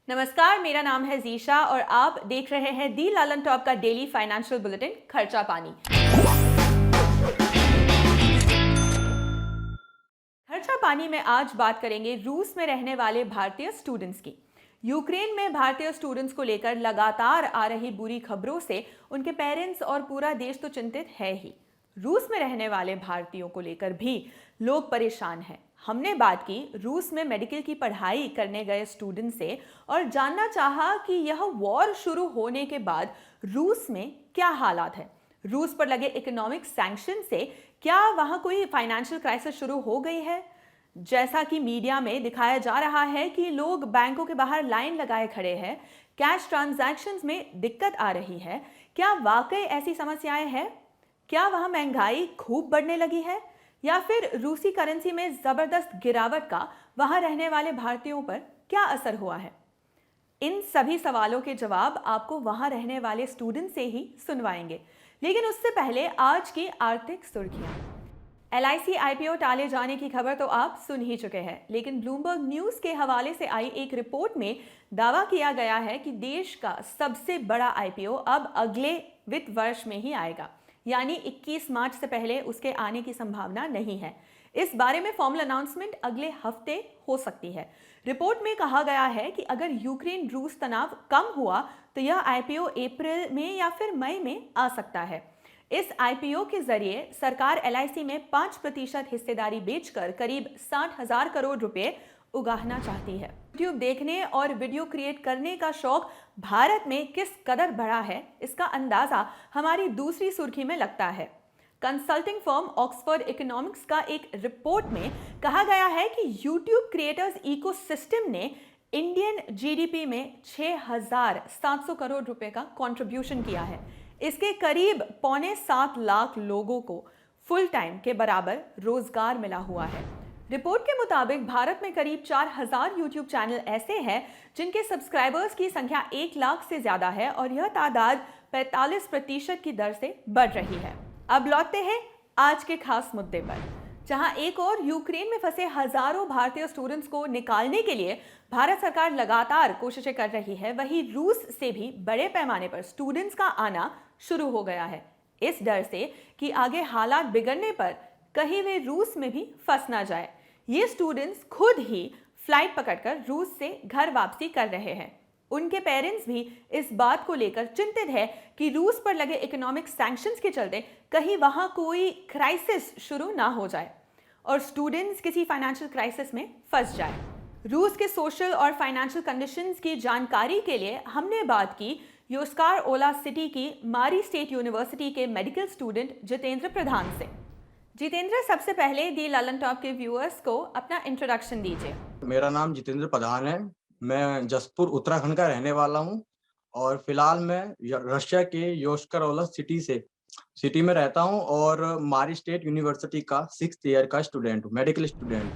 नमस्कार, मेरा नाम है जीशा और आप देख रहे हैं दी लालन टॉप का डेली फाइनेंशियल बुलेटिन खर्चा पानी। खर्चा पानी में आज बात करेंगे रूस में रहने वाले भारतीय स्टूडेंट्स की। यूक्रेन में भारतीय स्टूडेंट्स को लेकर लगातार आ रही बुरी खबरों से उनके पेरेंट्स और पूरा देश तो चिंतित है ही। रूस में रहने वाले भारतीयों को लेकर भी लोग परेशान हैं। हमने बात की रूस में मेडिकल की पढ़ाई करने गए स्टूडेंट से और जानना चाहा कि यह वॉर शुरू होने के बाद रूस में क्या हालात है। रूस पर लगे इकोनॉमिक सैंक्शन से क्या वहां कोई फाइनेंशियल क्राइसिस शुरू हो गई है? जैसा कि मीडिया में दिखाया जा रहा है कि लोग बैंकों के बाहर लाइन लगाए खड़े हैं, कैश ट्रांजैक्शंस में दिक्कत आ रही है। क्या वाकई ऐसी समस्याएं हैं? क्या वहां महंगाई खूब बढ़ने लगी है या फिर रूसी करेंसी में जबरदस्त गिरावट का वहां रहने वाले भारतीयों पर क्या असर हुआ है? इन सभी सवालों के जवाब आपको वहां रहने वाले स्टूडेंट से ही सुनवाएंगे। लेकिन उससे पहले आज की आर्थिक सुर्खियां। एलआईसी आईपीओ टाले जाने की खबर तो आप सुन ही चुके हैं, लेकिन ब्लूमबर्ग न्यूज के हवाले से आई एक रिपोर्ट में दावा किया गया है कि देश का सबसे बड़ा आईपीओ अब अगले वित्त वर्ष में ही आएगा, यानी 21 मार्च से पहले उसके आने की संभावना नहीं है। इस बारे में फॉर्मल अनाउंसमेंट अगले हफ्ते हो सकती है। रिपोर्ट में कहा गया है कि अगर यूक्रेन रूस तनाव कम हुआ तो यह आईपीओ अप्रैल में या फिर मई में आ सकता है। इस आईपीओ के जरिए सरकार एलआईसी में 5% हिस्सेदारी बेचकर करीब 60,000 करोड़ रुपए उगाहना चाहती है। यूट्यूब देखने और वीडियो क्रिएट करने का शौक भारत में किस कदर बढ़ा है, इसका अंदाजा हमारी दूसरी सुर्खी में लगता है। कंसल्टिंग फर्म ऑक्सफोर्ड इकोनॉमिक्स का एक रिपोर्ट में कहा गया है कि यूट्यूब क्रिएटर्स इकोसिस्टम ने इंडियन जीडीपी में 6,700 करोड़ रुपए का कंट्रीब्यूशन किया है। इसके करीब 6.25 लाख लोगों को फुल टाइम के बराबर रोजगार मिला हुआ है। रिपोर्ट के मुताबिक भारत में करीब 4,000 यूट्यूब चैनल ऐसे हैं जिनके सब्सक्राइबर्स की संख्या 1 लाख से ज्यादा है और यह तादाद 45% की दर से बढ़ रही है। अब लौटते हैं आज के खास मुद्दे पर, जहां एक और यूक्रेन में फंसे हजारों भारतीय स्टूडेंट्स को निकालने के लिए भारत सरकार लगातार कोशिशें कर रही है, वहीं रूस से भी बड़े पैमाने पर स्टूडेंट्स का आना शुरू हो गया है, इस डर से कि आगे हालात बिगड़ने पर कहीं वे रूस में भी फंस ना जाए। ये स्टूडेंट्स खुद ही फ्लाइट पकड़कर रूस से घर वापसी कर रहे हैं। उनके पेरेंट्स भी इस बात को लेकर चिंतित है कि रूस पर लगे इकोनॉमिक सैंक्शंस के चलते कहीं वहां कोई क्राइसिस शुरू ना हो जाए और स्टूडेंट्स किसी फाइनेंशियल क्राइसिस में फंस जाए। रूस के सोशल और फाइनेंशियल कंडीशंस की जानकारी के लिए हमने बात की योस्कार ओला सिटी की मारी स्टेट यूनिवर्सिटी के मेडिकल स्टूडेंट जितेंद्र प्रधान से। जितेंद्र, सबसे पहले दी लालन टॉप के व्यूअर्स को अपना इंट्रोडक्शन दीजिए। मेरा नाम जितेंद्र प्रधान है। मैं जसपुर उत्तराखंड का रहने वाला हूँ और फिलहाल मैं रशिया के योस्कर सिटी में रहता हूँ और मारी स्टेट यूनिवर्सिटी का 6th ईयर का स्टूडेंट हूँ, मेडिकल स्टूडेंट।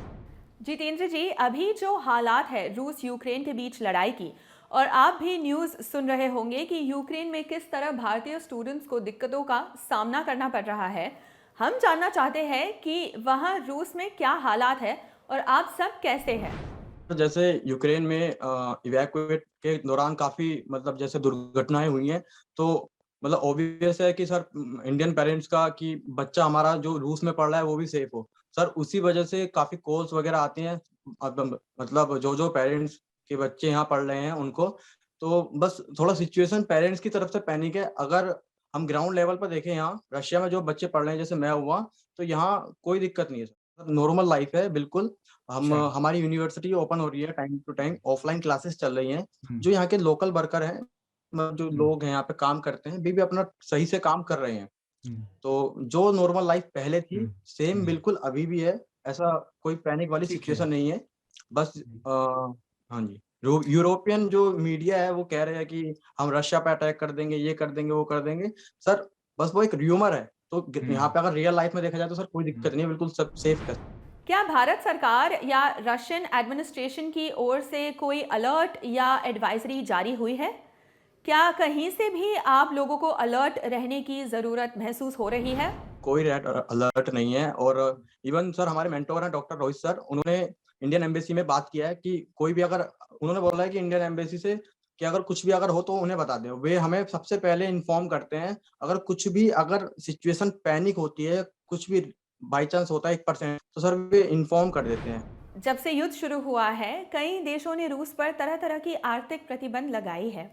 जितेंद्र जी, अभी जो हालात है रूस यूक्रेन के बीच लड़ाई की, और आप भी न्यूज़ सुन रहे होंगे कि यूक्रेन में किस तरह भारतीय स्टूडेंट्स को दिक्कतों का सामना करना पड़ रहा है। हम जानना चाहते हैं कि वहाँ रूस में क्या हालात है और आप सब कैसे हैं। तो जैसे यूक्रेन में इवैक्यूएट के दौरान काफी जैसे दुर्घटनाएं हुई हैं, तो ऑब्वियस है कि सर इंडियन पेरेंट्स का कि बच्चा हमारा जो रूस में पढ़ रहा है वो भी सेफ हो। सर उसी वजह से काफी कॉल्स वगैरह आती हैं, जो पेरेंट्स के बच्चे यहाँ पढ़ रहे हैं उनको। तो बस थोड़ा सिचुएशन पेरेंट्स की तरफ से पैनिक है। अगर हम ग्राउंड लेवल पर देखें, यहाँ रशिया में जो बच्चे पढ़ रहे हैं जैसे मैं हुआ, तो यहाँ कोई दिक्कत नहीं है, नॉर्मल लाइफ है बिल्कुल। अच्छा। हमारी यूनिवर्सिटी ओपन हो रही है, time to time offline classes चल रही हैं। हुँ, जो यहाँ के लोकल वर्कर हैं, जो हुँ, लोग हैं यहाँ पे काम करते हैं, भी अपना सही से काम कर रहे हैं। हुँ, तो जो नॉर्मल लाइफ पहले थी हुँ, सेम हुँ, बिल्कुल अभी भी है। ऐसा कोई पैनिक वाली ठीक है। सिचुएशन नहीं है। बस हुँ, हाँ जी, यूरोपियन जो मीडिया है वो कह रहे हैं कि हम रशिया पे अटैक कर देंगे, ये कर देंगे, वो कर देंगे। सर बस वो एक र्यूमर है। तो हुँ, यहाँ पे अगर रियल लाइफ में देखा जाए तो सर कोई हुँ। दिक्कत नहीं है, बिल्कुल सब सेफ है। क्या भारत सरकार या रशियन एडमिनिस्ट्रेशन की ओर से कोई अलर्ट या एडवाइजरी जारी हुई है? क्या कहीं से भी आप लोगों को अलर्ट रहने की ज़रूरत महसूस हो रही है? कोई रेड अलर्ट नहीं है। और इवन सर हमारे मेंटोर हैं डॉक्टर रोहित सर, उन्होंने इंडियन एम्बेसी में बात किया है कि कोई भी अगर उन्होंने बोला है कि इंडियन एम्बेसी से कि अगर कुछ भी अगर हो तो उन्हें बता दें। वे हमें सबसे पहले इन्फॉर्म करते हैं, अगर कुछ भी अगर सिचुएशन पैनिक होती है, कुछ भी बाय चांस होता है 1% तो सर वे इन्फॉर्म कर देते हैं। जब से युद्ध शुरू हुआ है, कई देशों ने रूस पर तरह तरह की आर्थिक प्रतिबंध लगाई है।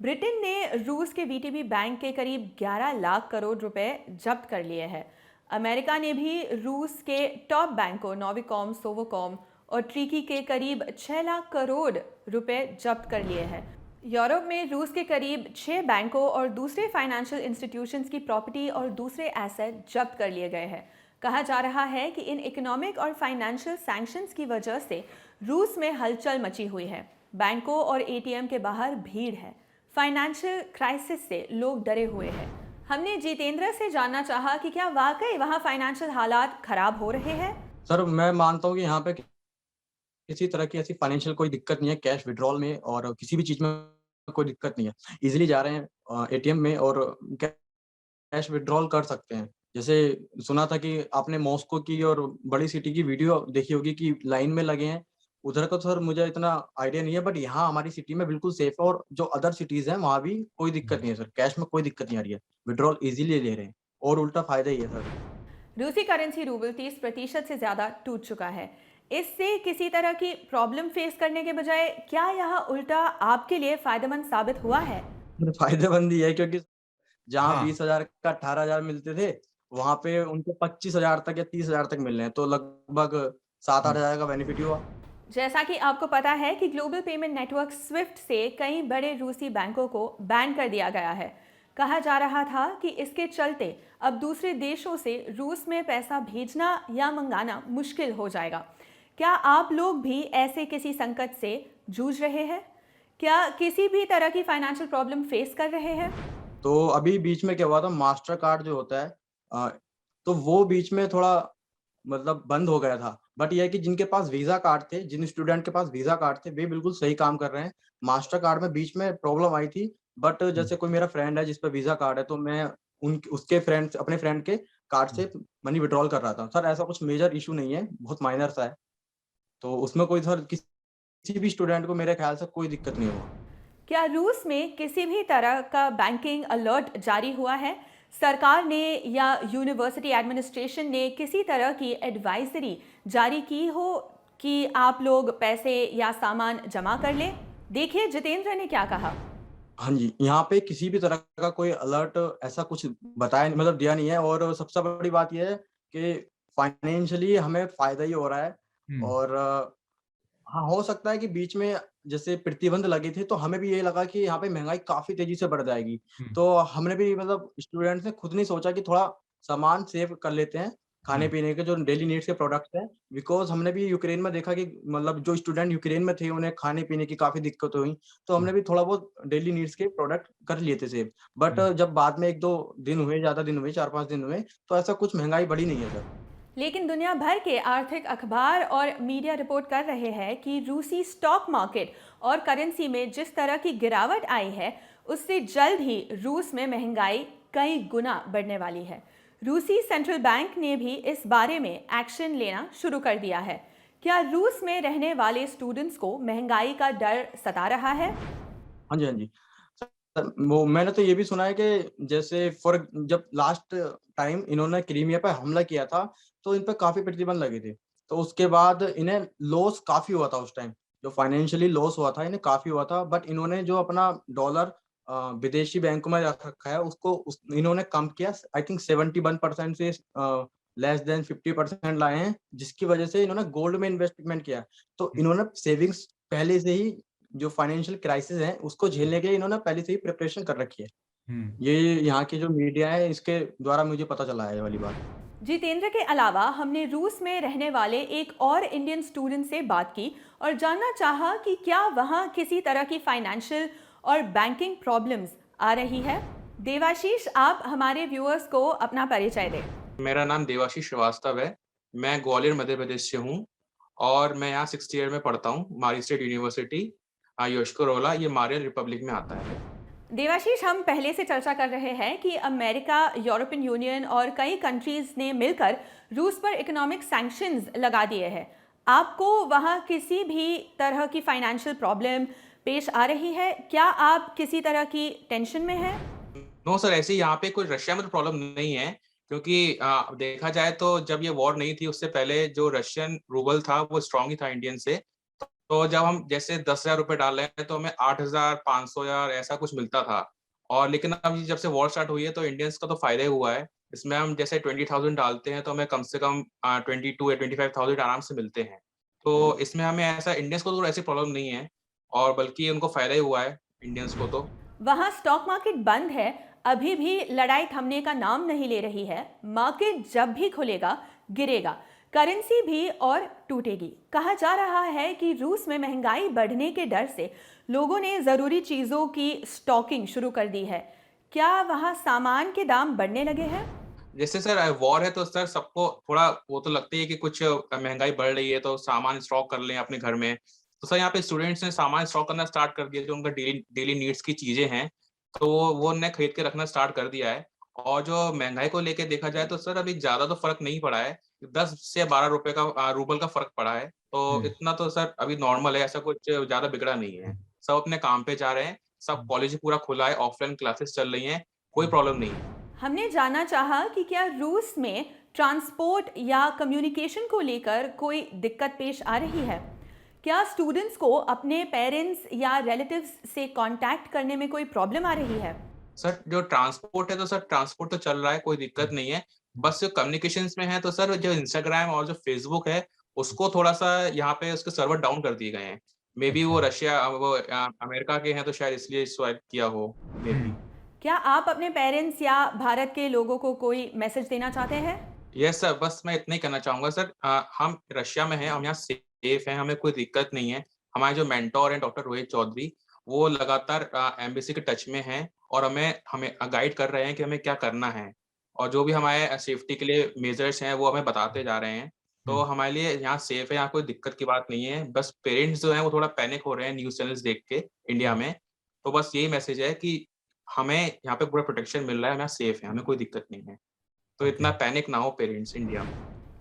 ब्रिटेन ने रूस के वीटीबी बैंक के करीब 11 लाख करोड़ रुपए जब्त कर लिए हैं। अमेरिका ने भी रूस के टॉप बैंकों नोविकॉम, सोवोकॉम और ट्रिकी के करीब 6 लाख करोड़ रुपए जब्त कर लिए हैं। यूरोप में रूस के करीब 6 बैंकों और दूसरे फाइनेंशियल इंस्टीट्यूशंस की प्रॉपर्टी और दूसरे एसेट जब्त कर लिए गए हैं। कहा जा रहा है कि इन इकोनॉमिक और फाइनेंशियल सैंक्शंस की वजह से रूस में हलचल मची हुई है। बैंकों और एटीएम के बाहर भीड़ है। फाइनेंशियल क्राइसिस से लोग डरे हुए हैं। हमने जितेंद्र से जानना चाहा कि क्या वाकई वहाँ फाइनेंशियल हालात खराब हो रहे हैं। सर मैं मानता हूँ कि यहाँ पे किसी तरह की ऐसी फाइनेंशियल कोई दिक्कत नहीं है, कैश विड्रॉल में और किसी भी चीज में कोई दिक्कत नहीं है। इजीली जा रहे हैं एटीएम में और कैश विड्रॉल कर सकते हैं। जैसे सुना था कि आपने मॉस्को की और बड़ी सिटी की वीडियो देखी होगी कि लाइन में लगे हैं। उधर का तो सर मुझे इतना आइडिया नहीं है, बट यहाँ हमारी सिटी में बिल्कुल सेफ है और जो अदर सिटीज हैं वहाँ भी कोई दिक्कत नहीं है सर। कैश में कोई दिक्कत नहीं आ रही है, विड्रॉल इजीली ले रहे हैं और उल्टा फायदा ही है सर। रूसी करेंसी रूबल 30% से ज्यादा टूट चुका है। इससे किसी तरह की प्रॉब्लम फेस करने के बजाय क्या यह उल्टा आपके लिए फायदेमंद साबित हुआ है? फायदेमंद ही है, क्योंकि जहाँ हाँ, 20,000 का 18,000 मिलते थे, वहाँ पे उनको 25,000 तक या 30,000 तक मिल रहे हैं, तो लगभग 7-8 हुँ, हज़ार का बेनिफिट ही हुआ। जैसा कि आपको पता है कि ग्लोबल पेमेंट नेटवर्क स्विफ्ट से कई बड़े रूसी बैंकों को बैन कर दिया गया है। कहा जा रहा था कि इसके चलते अब दूसरे देशों से रूस में पैसा भेजना या मंगाना मुश्किल हो जाएगा। क्या आप लोग भी ऐसे किसी संकट से जूझ रहे हैं? क्या किसी भी तरह की फाइनेंशियल प्रॉब्लम फेस कर रहे हैं? तो अभी बीच में क्या हुआ था, मास्टर कार्ड जो होता है अ, तो वो बीच में थोड़ा मतलब बंद हो गया था। बट ये है कि जिनके पास वीज़ा कार्ड थे, जिन स्टूडेंट के पास वीज़ा कार्ड थे, वे बिल्कुल सही काम कर रहे हैं। मास्टर कार्ड में बीच में प्रॉब्लम आई थी, बट हुँ, जैसे कोई मेरा फ्रेंड है जिस पे वीज़ा कार्ड है, तो मैं उन उसके फ्रेंड अपने फ्रेंड के कार्ड हुँ। से मनी विथड्रॉल कर रहा था। सर ऐसा कुछ मेजर इश्यू नहीं है, बहुत माइनर सा है। तो उसमें कोई सर किसी भी स्टूडेंट को मेरे ख्याल से कोई दिक्कत नहीं हुआ। क्या रूस में किसी भी तरह का बैंकिंग अलर्ट जारी हुआ है? सरकार ने या यूनिवर्सिटी एडमिनिस्ट्रेशन ने किसी तरह की एडवाइजरी जारी की हो कि आप लोग पैसे या सामान जमा कर लें? देखिए जितेंद्र ने क्या कहा। हाँ जी, यहाँ पे किसी भी तरह का कोई अलर्ट ऐसा कुछ बताया मतलब दिया नहीं है, और सबसे बड़ी बात ये है कि फाइनेंशियली हमें फ़ायदा ही हो रहा है। हुँ, और हाँ, हो सकता है कि बीच में जैसे प्रतिबंध लगे थे, तो हमें भी ये लगा कि यहाँ पे महँगाई काफ़ी तेज़ी से बढ़ जाएगी। हुँ, तो हमने भी मतलब स्टूडेंट्स ने खुद नहीं सोचा कि थोड़ा सामान सेव कर लेते हैं, हुँ, खाने-पीने के जो डेली नीड्स के प्रोडक्ट्स हैं। बिकॉज़ हमने भी यूक्रेन में देखा कि मतलब जो स्टूडेंट यूक्रेन में थे, उन्हें खाने-पीने की काफ़ी दिक्कत हुई। तो हुँ, हमने भी थोड़ा बहुत डेली नीड्स के प्रोडक्ट कर लिए थे सेव। बट हुँ। जब बाद में 1-2 दिन हुए, ज़्यादा दिन हुए, 4-5 दिन हुए, तो ऐसा कुछ महँगाई बढ़ी नहीं है सर। लेकिन दुनिया भर के आर्थिक अखबार और मीडिया रिपोर्ट कर रहे हैं कि रूसी स्टॉक मार्केट और करेंसी में जिस तरह की गिरावट आई है, उससे जल्द ही रूस में महंगाई कई गुना बढ़ने वाली है। रूसी सेंट्रल बैंक ने भी इस बारे में एक्शन लेना शुरू कर दिया है। क्या रूस में रहने वाले स्टूडेंट्स को महंगाई का डर सता रहा है? हाँ जी, हाँ जी। सर वो मैंने तो ये भी सुना है कि जैसे जब लास्ट टाइम इन्होंने क्रीमिया पे हमला किया था, तो इन पे काफ़ी प्रतिबंध लगे थे। तो उसके बाद इन्हें लॉस काफ़ी हुआ था उस टाइम। जो फाइनेंशियली लॉस हुआ था, इन्हें काफ़ी हुआ था। बट इन्होंने जो अपना डॉलर विदेशी बैंकों में रख रखा है, उसको इन्होंने कम किया। आई थिंक 71% से लेस देन 50% लाए हैं, जिसकी वजह से इन्होंने गोल्ड में इन्वेस्टमेंट किया। तो इन्होंने सेविंग्स पहले से ही जो फाइनेंशियल क्राइसिस है, उसको झेलने के लिए इन्होंने पहले से ही प्रिपरेशन कर रखी है। हुँ। ये यहाँ की जो मीडिया है, इसके द्वारा मुझे पता चला है ये वाली बात। जितेंद्र के अलावा हमने रूस में रहने वाले एक और इंडियन स्टूडेंट से बात की और जानना चाहा कि क्या वहाँ किसी तरह की फाइनेंशियल और बैंकिंग प्रॉब्लम्स आ रही है। देवाशीष, आप हमारे व्यूअर्स को अपना परिचय दें। मेरा नाम देवाशीष श्रीवास्तव है। मैं ग्वालियर मध्य प्रदेश से हूँ और मैं यहाँ 6th ईयर में पढ़ता हूँ, मारी स्टेट यूनिवर्सिटी योशकरोला, ये मारियल रिपब्लिक में आता है। देवाशीष, हम पहले से चर्चा कर रहे हैं कि अमेरिका, यूरोपियन यूनियन और कई कंट्रीज ने मिलकर रूस पर इकोनॉमिक सैंक्शंस लगा दिए हैं। आपको वहाँ किसी भी तरह की फाइनेंशियल प्रॉब्लम पेश आ रही है? क्या आप किसी तरह की टेंशन में हैं? नो सर, ऐसे यहाँ पे कोई रशिया में तो प्रॉब्लम नहीं है, क्योंकि देखा जाए तो जब ये वॉर नहीं थी उससे पहले जो रशियन रूबल था वो स्ट्रांग ही था इंडियन से। तो जब हम जैसे 10,000 रुपए डाल रहे हैं तो हमें 8,000, 500,000 ऐसा कुछ मिलता था। और लेकिन अब जब से वॉर स्टार्ट हुई है तो इंडियंस का तो फायदा ही हुआ है। इसमें हम जैसे 20,000 डालते हैं तो हमें कम से कम 22 या 25,000 आराम से मिलते हैं। तो इसमें हमें ऐसा इंडियंस को तो ऐसी प्रॉब्लम नहीं है, और बल्कि उनको फायदा ही हुआ है इंडियंस को तो। वहाँ स्टॉक मार्केट बंद है, अभी भी लड़ाई थमने का नाम नहीं ले रही है। मार्केट जब भी खुलेगा गिरेगा, करेंसी भी और टूटेगी। कहा जा रहा है कि रूस में महंगाई बढ़ने के डर से लोगों ने ज़रूरी चीज़ों की स्टॉकिंग शुरू कर दी है। क्या वहाँ सामान के दाम बढ़ने लगे हैं? जैसे सर वॉर है तो सर सबको थोड़ा वो तो लगता ही है कि कुछ महंगाई बढ़ रही है तो सामान स्टॉक कर लें अपने घर में। तो सर यहाँ पे स्टूडेंट्स ने सामान स्टॉक करना स्टार्ट कर दिया, जो उनका डेली डेली नीड्स की चीजें हैं, तो वो उन्हें खरीद के रखना स्टार्ट कर दिया है। और जो महंगाई को लेके देखा जाए तो सर अभी ज्यादा तो फर्क नहीं पड़ा है, 10 से 12 रुपए का रूबल का फर्क पड़ा है। तो इतना तो सर अभी नॉर्मल है, ऐसा कुछ ज्यादा बिगड़ा नहीं है। सब अपने काम पे जा रहे हैं, सब कॉलेज पूरा खुला है, ऑफलाइन क्लासेस चल रही हैं, कोई प्रॉब्लम नहीं है। हमने जाना चाहा कि क्या रूस में ट्रांसपोर्ट या कम्युनिकेशन को लेकर कोई दिक्कत पेश आ रही है? क्या स्टूडेंट्स को अपने पेरेंट्स या रिलेटिव्स से कांटेक्ट करने में कोई प्रॉब्लम आ रही है? सर जो ट्रांसपोर्ट है तो सर ट्रांसपोर्ट तो चल रहा है, कोई दिक्कत नहीं है। बस जो कम्युनिकेशंस में है तो सर जो इंस्टाग्राम और जो फेसबुक है उसको थोड़ा-सा यहाँ पे उसके सर्वर डाउन कर दिए गए हैं। मेबी वो रशिया वो अमेरिका के हैं तो शायद इसलिए स्वाइप किया हो मेबी। क्या आप अपने पेरेंट्स या भारत के लोगों को कोई मैसेज देना चाहते हैं? यस सर, बस मैं इतना ही कहना चाहूँगा सर, हम रशिया में हैं, हम यहाँ सेफ हैं, हमें कोई दिक्कत नहीं है। हमारे जो मेंटर हैं डॉक्टर रोहित चौधरी, वो लगातार एम्बेसी के टच में हैं और हमें हमें गाइड कर रहे हैं कि हमें क्या करना है। और जो भी हमारे सेफ्टी के लिए मेजर्स हैं, वो हमें बताते जा रहे हैं। तो हमारे लिए यहाँ सेफ है, यहाँ कोई दिक्कत की बात नहीं है। बस पेरेंट्स जो हैं, वो थोड़ा पैनिक हो रहे हैं न्यूज़ चैनल्स देख के इंडिया में। तो बस यही मैसेज है कि हमें यहाँ पे पूरा प्रोटेक्शन मिल रहा है, हम यहाँ सेफ हैं, हमें कोई दिक्कत नहीं है। तो इतना पैनिक ना हो पेरेंट्स इंडिया में।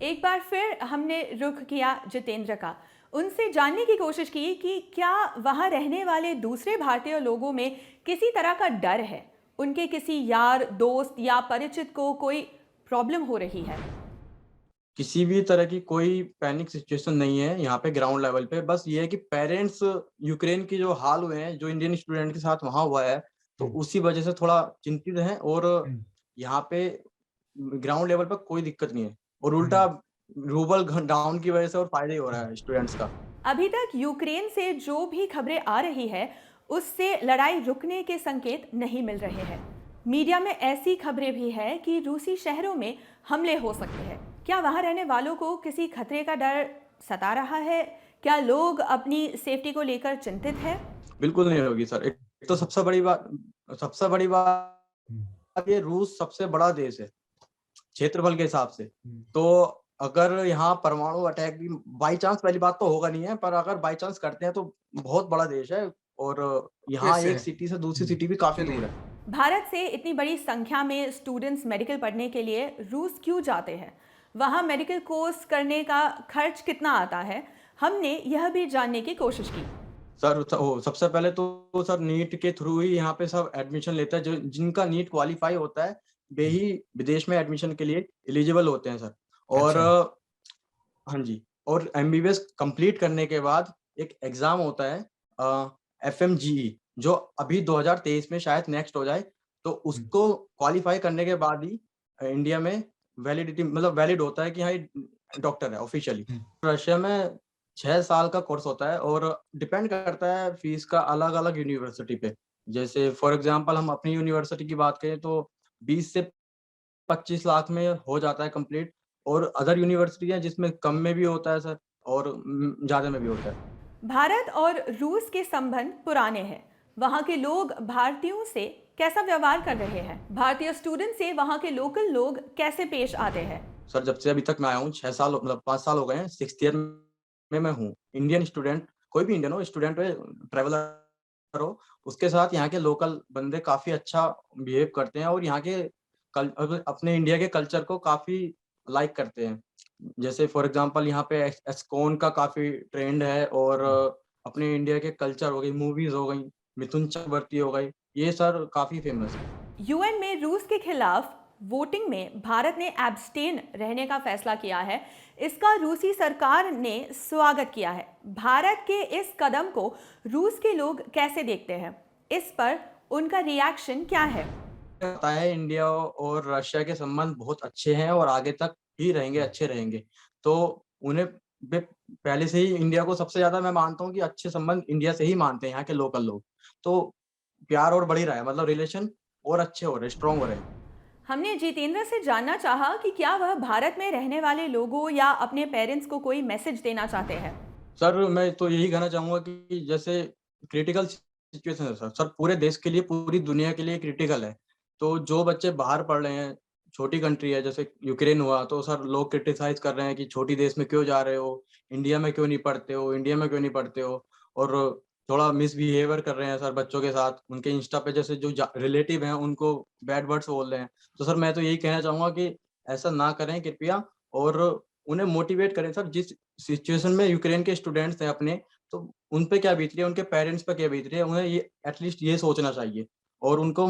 एक बार फिर हमने रुख किया जितेंद्र का। उनसे जानने की कोशिश की कि क्या वहाँ रहने वाले दूसरे भारतीय लोगों में किसी तरह का डर है, उनके किसी यार, दोस्त या परिचित को कोई प्रॉब्लम हो रही है। किसी भी तरह की कोई पैनिक सिचुएशन नहीं है यहाँ पे ग्राउंड लेवल पे। बस ये है कि पेरेंट्स यूक्रेन की जो हाल हुए हैं, जो इंडियन स्टूडेंट के साथ वहाँ हुआ है, तो उसी वजह से थोड़ा चिंतित हैं। और यहाँ पे ग्राउंड लेवल पर कोई दिक्कत नहीं है, और उल्टा रूबल डाउन की वजह से और फायदा ही हो रहा है स्टूडेंट्स का। अभी तक यूक्रेन से जो भी खबरें आ रही है उससे लड़ाई रुकने के संकेत नहीं मिल रहे हैं। मीडिया में ऐसी खबरें भी है कि रूसी शहरों में हमले हो सकते हैं। क्या वहां रहने वालों को किसी खतरे का डर सता रहा है? क्या लोग अपनी सेफ्टी को लेकर चिंतित है? बिल्कुल नहीं होगी सर। एक तो सबसे बड़ी बात ये, रूस सबसे बड़ा देश है क्षेत्रफल के हिसाब से। तो अगर यहाँ परमाणु अटैक भी बाई चांस, पहली बात तो होगा नहीं है, पर अगर बाई चांस करते हैं तो बहुत बड़ा देश है, और यहाँ एक सिटी से दूसरी सिटी भी काफी दूर है। भारत से इतनी बड़ी संख्या में स्टूडेंट्स मेडिकल पढ़ने के लिए रूस क्यों जाते हैं? वहाँ मेडिकल कोर्स करने का खर्च कितना आता है? हमने यह भी जानने की कोशिश की। सर सबसे पहले तो सर नीट के थ्रू ही यहाँ पे सब एडमिशन लेता है। जो जिनका नीट क्वालिफाई होता है वे ही विदेश में एडमिशन के लिए एलिजिबल होते हैं सर। और हाँ जी, और एमबीबीएस कंप्लीट करने के बाद एक एग्जाम होता है एफएमजीई, जो अभी 2023 में शायद नेक्स्ट हो जाए। तो उसको क्वालिफाई करने के बाद ही इंडिया में वैलिडिटी, मतलब वैलिड होता है कि हाँ ये डॉक्टर है ऑफिशियली। रशिया में 6 साल का कोर्स होता है, और डिपेंड करता है फीस का अलग अलग यूनिवर्सिटी पे। जैसे फॉर एग्जांपल हम अपनी यूनिवर्सिटी की बात करें तो 20 से 25 लाख में हो जाता है कंप्लीट। और अदर यूनिवर्सिटी है जिसमें कम में भी होता है सर, और ज्यादा में भी होता है। भारत और रूस के संबंध पुराने हैं। वहाँ के लोग भारतीयों से कैसा व्यवहार कर रहे हैं? भारतीय स्टूडेंट से वहाँ के लोकल लोग कैसे पेश आते हैं? सर जब से अभी तक मैं आया हूँ 6 साल, मतलब 5 साल हो गए हैं, 6th ईयर में मैं हूँ। इंडियन स्टूडेंट, कोई भी इंडियन हो, स्टूडेंट हो, ट्रेवलर हो, उसके साथ यहाँ के लोकल बंदे काफी अच्छा बिहेव करते हैं, और यहाँ के अपने इंडिया के कल्चर को काफी लाइक करते हैं। जैसे फॉर एग्जांपल यहाँ पे एस्कॉन का काफी ट्रेंड है, और अपने इंडिया के कल्चर हो गई, मूवीज हो गई, मिथुन चक्रवर्ती हो गई, ये सर काफी फेमस है। यूएन में रूस के खिलाफ वोटिंग में भारत ने एब्स्टेन रहने का फैसला किया है। इसका रूसी सरकार ने स्वागत किया है। भारत के इस कदम को रूस के लोग कैसे देखते हैं? इस पर उनका रिएक्शन क्या है? पता है इंडिया और रशिया के संबंध बहुत अच्छे हैं और आगे तक ही रहेंगे, अच्छे रहेंगे। तो उन्हें पहले से ही इंडिया को सबसे ज्यादा मैं मानता हूँ कि अच्छे संबंध इंडिया से ही मानते हैं यहाँ के लोकल लोग। तो प्यार और बढ़ ही रहा है, मतलब रिलेशन और अच्छे हो रहे, स्ट्रांग हो रहे हैं। हमने जितेंद्र से जानना चाहा कि क्या वह भारत में रहने वाले लोगों या अपने पेरेंट्स को कोई मैसेज देना चाहते हैं। सर मैं तो यही कहना चाहूंगा कि जैसे क्रिटिकल सिचुएशन है सर, पूरे देश के लिए, पूरी दुनिया के लिए क्रिटिकल है। तो जो बच्चे बाहर पढ़ रहे हैं, छोटी कंट्री है जैसे यूक्रेन हुआ, तो सर लोग क्रिटिसाइज कर रहे हैं कि छोटी देश में क्यों जा रहे हो, इंडिया में क्यों नहीं पढ़ते हो, इंडिया में क्यों नहीं पढ़ते हो, और थोड़ा मिसबिहेवियर कर रहे हैं सर बच्चों के साथ। उनके इंस्टा पे जैसे जो रिलेटिव हैं उनको बैड वर्ड्स बोल रहे हैं। तो सर मैं तो यही कहना चाहूंगा कि ऐसा ना करें कृपया, और उन्हें मोटिवेट करें सर। जिस सिचुएशन में यूक्रेन के स्टूडेंट्स हैं अपने, तो उन पे क्या बीत रही है, उनके पेरेंट्स पे क्या बीत रही है, उन्हें ये एटलीस्ट ये सोचना चाहिए और उनको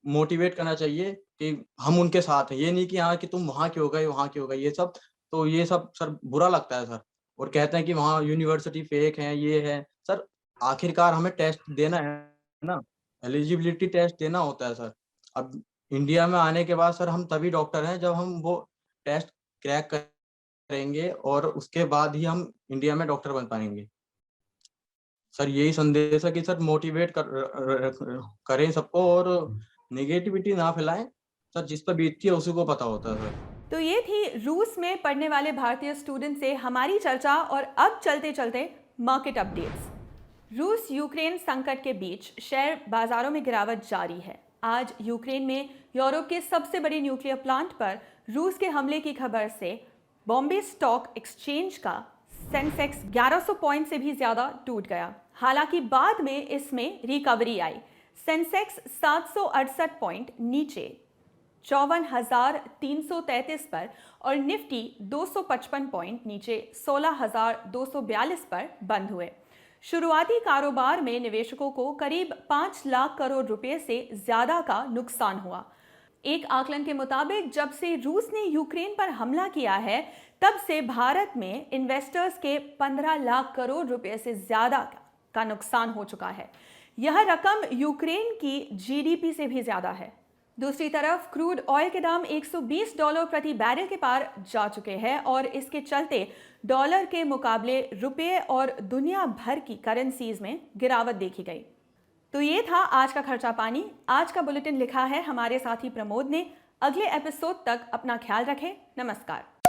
मोटिवेट करना चाहिए कि हम उनके साथ हैं। ये नहीं कि हाँ कि तुम वहाँ क्यों गए, वहाँ क्यों गए, ये सब तो ये सब सर बुरा लगता है सर। और कहते हैं कि वहाँ यूनिवर्सिटी फेक है, ये है सर। आखिरकार हमें टेस्ट देना है ना, एलिजिबिलिटी टेस्ट देना होता है सर। अब इंडिया में आने के बाद सर हम तभी डॉक्टर हैं जब हम वो टेस्ट क्रैक करेंगे, और उसके बाद ही हम इंडिया में डॉक्टर बन पाएंगे। सर यही संदेश है कि सर मोटिवेट करें सबको, और नेगेटिविटी ना फैलाएं सर। जिस पर बीतती है उसी को पता होता है सर। तो ये थी रूस में पढ़ने वाले भारतीय स्टूडेंट से हमारी चर्चा। और अब चलते चलते मार्केट अपडेट्स। रूस यूक्रेन संकट के बीच शेयर बाजारों में गिरावट जारी है। आज यूक्रेन में यूरोप के सबसे बड़े न्यूक्लियर प्लांट पर रूस के हमले की खबर से बॉम्बे स्टॉक एक्सचेंज का सेंसेक्स 1100 पॉइंट से भी ज्यादा टूट गया। हालांकि बाद में इसमें रिकवरी आई। सेंसेक्स 768 पॉइंट नीचे 54,333 पर और निफ्टी 255 पॉइंट नीचे 16,242 पर बंद हुए। शुरुआती कारोबार में निवेशकों को करीब 5 लाख करोड़ रुपए से ज्यादा का नुकसान हुआ। एक आकलन के मुताबिक जब से रूस ने यूक्रेन पर हमला किया है, तब से भारत में इन्वेस्टर्स के 15 लाख करोड़ रुपए से ज्यादा का नुकसान हो चुका है। यह रकम यूक्रेन की जीडीपी से भी ज्यादा है। दूसरी तरफ क्रूड ऑयल के दाम $120 प्रति बैरल के पार जा चुके हैं और इसके चलते डॉलर के मुकाबले रुपये और दुनिया भर की करेंसीज में गिरावट देखी गई। तो ये था आज का खर्चा पानी। आज का बुलेटिन लिखा है हमारे साथी प्रमोद ने। अगले एपिसोड तक अपना ख्याल रखें। नमस्कार।